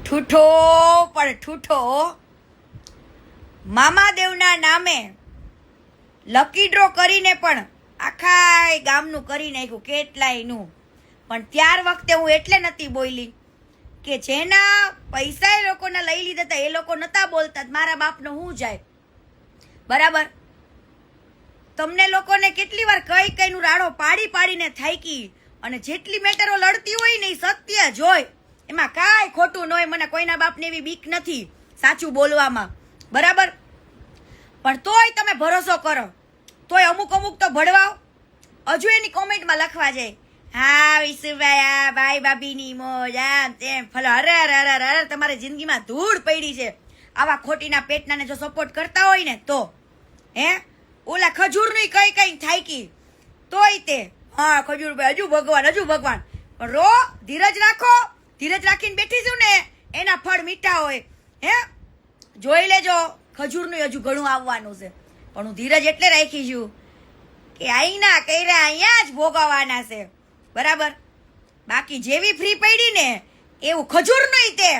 ઠૂઠો પણ ઠૂઠો મામાદેવના નામે lucky draw કરીને પણ આખા ગામનું કરી નાખ્યું કેટલાયનું. પણ ત્યાર વખતે હું એટલે નથી બોલી કે જેના પૈસા એ લોકોના લઈ લીધા હતા એ લોકો નતા બોલતા, મારા બાપનો હું જાય. બરાબર, તમને લોકોને કેટલી વાર કઈ કઈનું રાડો પાડી પાડીને થાકી, અને જેટલી મેટરો લડતી હોય ને એ સત્ય જ હોય, એમાં કાંઈ ખોટું ન હોય. મને કોઈના બાપને એવી બીક નથી સાચું બોલવામાં, બરાબર. પણ તોય તમે ભરોસો કરો, તોય અમુક અમુક તો ભડવાઓ હજુ એની કોમેન્ટમાં લખવા જાય, હા વિશુભાઈ ભાઈ ભાભીની મોજ આમ તેમ ફલો. અરે અરે અરે અરે, તમારી જિંદગીમાં ધૂળ પડી છે. આવા ખોટીના પેટનાને જો સપોર્ટ કરતા હોય ને તો ઓલા ખજૂરની કઈ કઈ થાયકી તોય તે હા ખજૂરભાઈ હજુ ભગવાન પણ રો, ધીરજ રાખો. ધીરજ રાખીને બેઠી છું ને એના ફળ મીઠા હોય. જોઈ લેજો, ખજૂરનું હજુ ઘણું આવવાનું છે. પણ હું ધીરજ એટલે રાખી છું કે અહીંના કર્યા અહીંયા જ ભોગવવાના છે, બરાબર. બાકી જેવી ફ્રી પડી ને એવું ખજૂર નહીં તે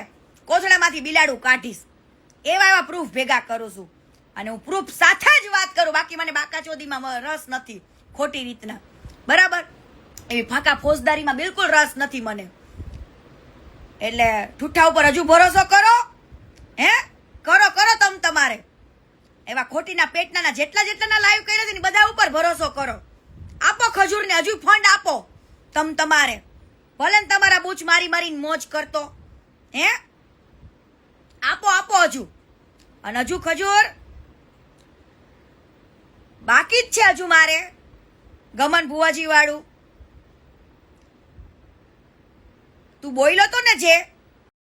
કોથળામાંથી બિલાડું કાઢીશ, એવા પ્રૂફ ભેગા કરું છું. અને હું પ્રૂફ સાથે જ વાત કરું, બાકી મને બાકાચોદીમાં રસ નથી ખોટી રીતના, બરાબર. એવી ફાંકા ફોજદારીમાં બિલકુલ રસ નથી મને. એટલે ઠૂઠા ઉપર હજુ ભરોસો કરો, કરો તમ તમારે. એવા ખોટીના પેટના જેટલા જેટલાના લાઈવ કર્યા છે ને બધા ઉપર ભરોસો કરો. આપો ખજૂરને હજુ ફંડ આપો તમ તમારે, ભલે ને તમારા બૂચ મારી મારીને મોજ કરતો. આપો હજુ. અને હજુ ખજૂર બાકી જ છે હજુ મારે. ગમન ભુવાજી વાળું તું બોલ્યો તો ને જે